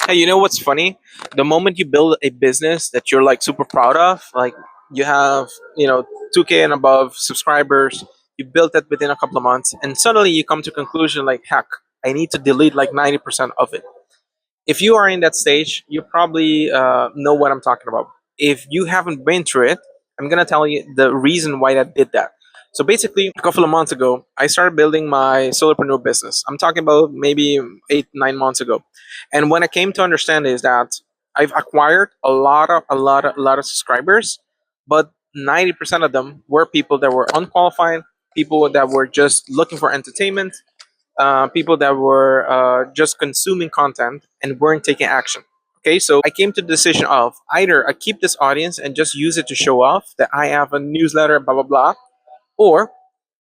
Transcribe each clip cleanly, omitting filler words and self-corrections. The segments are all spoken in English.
Hey, you know what's funny? The moment you build a business that you're like super proud of, like you have, 2K and above subscribers, you built it within a couple of months, and suddenly you come to conclusion like, heck, I need to delete like 90% of it. If you are in that stage, you probably know what I'm talking about. If you haven't been through it, I'm gonna tell you the reason why I did that. So basically, a couple of months ago, I started building my solopreneur business. I'm talking about maybe 8, 9 months ago, and when I came to understand is that I've acquired a lot of subscribers, but 90% of them were people that were unqualified, people that were just looking for entertainment, people that were just consuming content and weren't taking action. Okay, so I came to the decision of either I keep this audience and just use it to show off that I have a newsletter, blah, blah, blah, or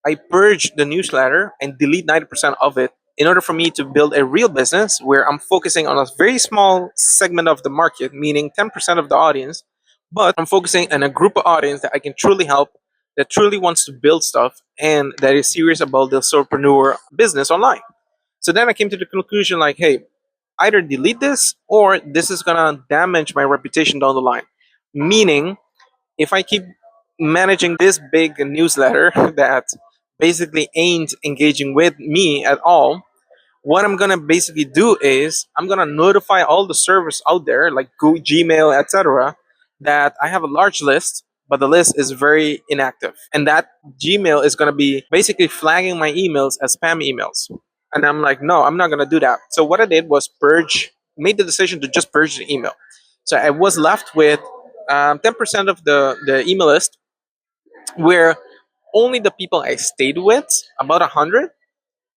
I purge the newsletter and delete 90% of it in order for me to build a real business where I'm focusing on a very small segment of the market, meaning 10% of the audience, but I'm focusing on a group of audience that I can truly help, that truly wants to build stuff, and that is serious about the solopreneur business online. So then I came to the conclusion like, hey, either delete this or this is gonna damage my reputation down the line. Meaning, if I keep managing this big newsletter that basically ain't engaging with me at all, what I'm gonna basically do is I'm gonna notify all the servers out there, like Google, Gmail, etc., that I have a large list, but the list is very inactive, and that Gmail is gonna be basically flagging my emails as spam emails. And I'm like, no, I'm not gonna do that. So what I did was purge, made the decision to just purge the email. So I was left with 10% of the email list, where only the people I stayed with, about 100,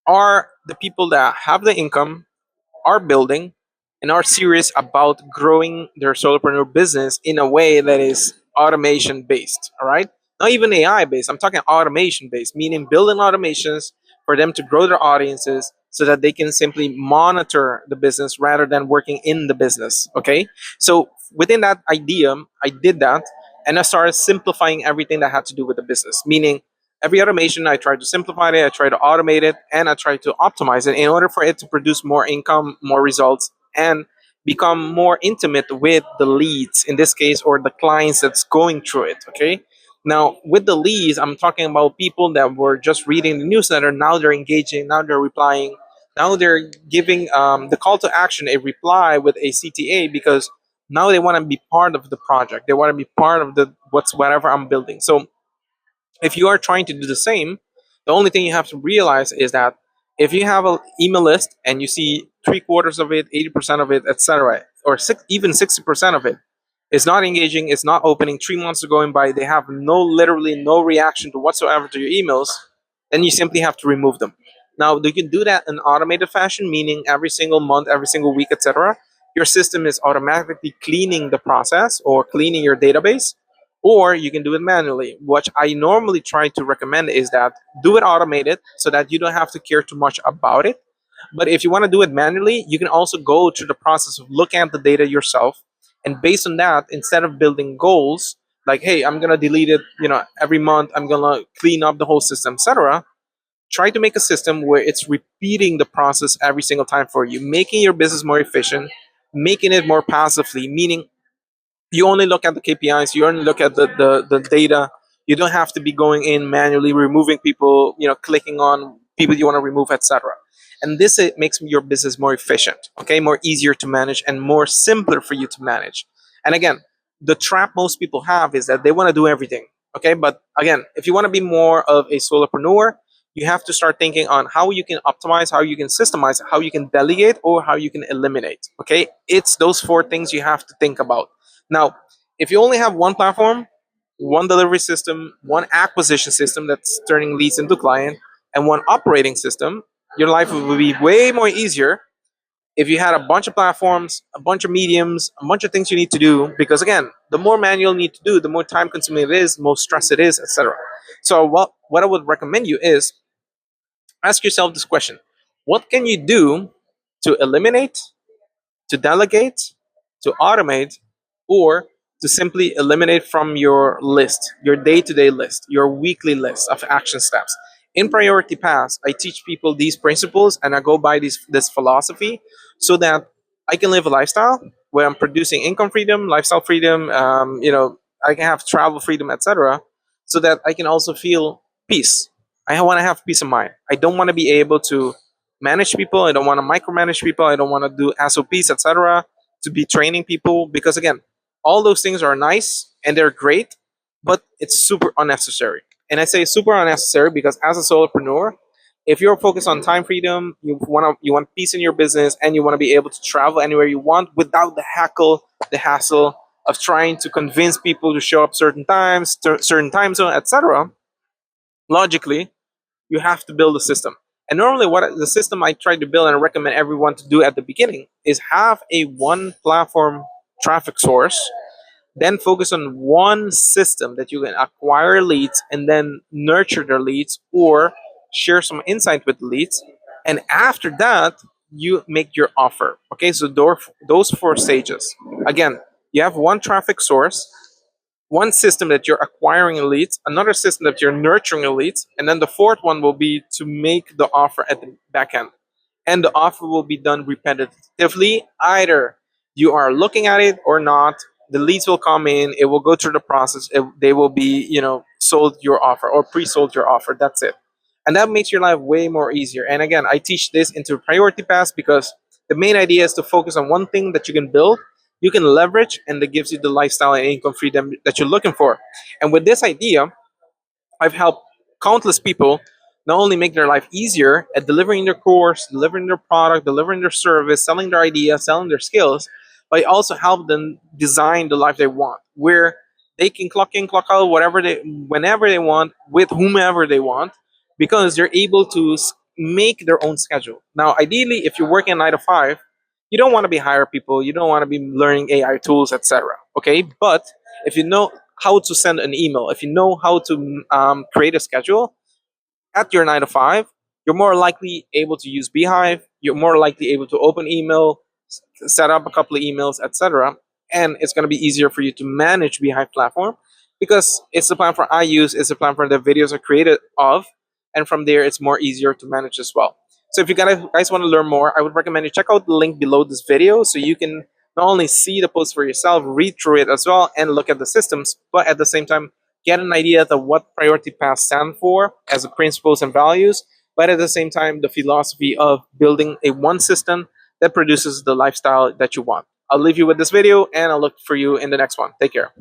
are the people that have the income, are building, and are serious about growing their solopreneur business in a way that is automation based. All right, not even AI based. I'm talking automation based, meaning building automations for them to grow their audiences so that they can simply monitor the business rather than working in the business. Okay, so within that idea, I did that, and I started simplifying everything that had to do with the business, meaning every automation I try to simplify it, I try to automate it, and I try to optimize it in order for it to produce more income, more results, and become more intimate with the leads in this case, or the clients that's going through it. Okay, now with the leads, I'm talking about people that were just reading the newsletter, now they're engaging, now they're replying, now they're giving the call to action a reply with a CTA, because now they want to be part of the project, they want to be part of the whatever I'm building. So if you are trying to do the same, the only thing you have to realize is that if you have an email list and you see three quarters of it, 80% of it, etc., or even 60% of it is not engaging, it's not opening, 3 months are going by, they have literally no reaction to whatsoever to your emails, then you simply have to remove them. Now, you can do that in automated fashion, meaning every single month, every single week, etc. Your system is automatically cleaning the process or cleaning your database, or you can do it manually. What I normally try to recommend is that do it automated so that you don't have to care too much about it. But if you want to do it manually, you can also go through the process of looking at the data yourself, and based on that, instead of building goals like, hey, I'm gonna delete it, every month, I'm gonna clean up the whole system, etc., try to make a system where it's repeating the process every single time for you, making your business more efficient, making it more passively, meaning you only look at the KPIs, you only look at the data. You don't have to be going in manually removing people, clicking on people you want to remove, etc. And this, it makes your business more efficient, okay, more easier to manage and more simpler for you to manage. And again, the trap most people have is that they want to do everything, okay. But again, if you want to be more of a solopreneur, you have to start thinking on how you can optimize, how you can systemize, how you can delegate, or how you can eliminate. Okay, it's those four things you have to think about. Now, if you only have one platform, one delivery system, one acquisition system that's turning leads into client, and one operating system, your life will be way more easier if you had a bunch of platforms, a bunch of mediums, a bunch of things you need to do. Because again, the more manual you need to do, the more time consuming it is, more stress it is, etc. So what I would recommend you is ask yourself this question: what can you do to eliminate, to delegate, to automate, or to simply eliminate from your list, your day to day list, your weekly list of action steps? In Priority Pass, I teach people these principles and I go by this philosophy so that I can live a lifestyle where I'm producing income freedom, lifestyle freedom, I can have travel freedom, etc., so that I can also feel peace. I want to have peace of mind. I don't want to be able to manage people. I don't want to micromanage people. I don't want to do SOPs, etc., to be training people, because again, all those things are nice and they're great, but it's super unnecessary. And I say super unnecessary because as a solopreneur, if you're focused on time freedom, you want peace in your business, and you want to be able to travel anywhere you want without the hassle of trying to convince people to show up certain times, certain time zone, etc. Logically, you have to build a system. And normally, what the system I try to build and recommend everyone to do at the beginning is have a one platform traffic source, then focus on one system that you can acquire leads and then nurture their leads or share some insight with the leads. And after that, you make your offer. Okay, so those four stages. Again, you have one traffic source, one system that you're acquiring leads, another system that you're nurturing leads, and then the fourth one will be to make the offer at the back end. And the offer will be done repetitively. Either you are looking at it or not, the leads will come in, it will go through the process, they will be, sold your offer or pre-sold your offer. That's it. And that makes your life way more easier. And again, I teach this into priority pass because the main idea is to focus on one thing that you can build, you can leverage, and that gives you the lifestyle and income freedom that you're looking for. And with this idea, I've helped countless people not only make their life easier at delivering their course, delivering their product, delivering their service, selling their idea, selling their skills, but I also help them design the life they want, where they can clock in, clock out, whenever they want, with whomever they want, because they're able to make their own schedule. Now, ideally, if you're working 9 to 5, you don't want to be hire people, you don't want to be learning AI tools, etc. Okay, but if you know how to send an email, if you know how to create a schedule at your 9 to 5, you're more likely able to use Beehive. You're more likely able to open email, set up a couple of emails, etc. And it's going to be easier for you to manage Beehive platform because it's the platform I use, it's the platform that videos are created of, and from there it's more easier to manage as well. So if you guys want to learn more, I would recommend you check out the link below this video so you can not only see the post for yourself, read through it as well, and look at the systems, but at the same time get an idea of what priority paths stand for as the principles and values, but at the same time the philosophy of building a one system that produces the lifestyle that you want. I'll leave you with this video and I'll look for you in the next one. Take care.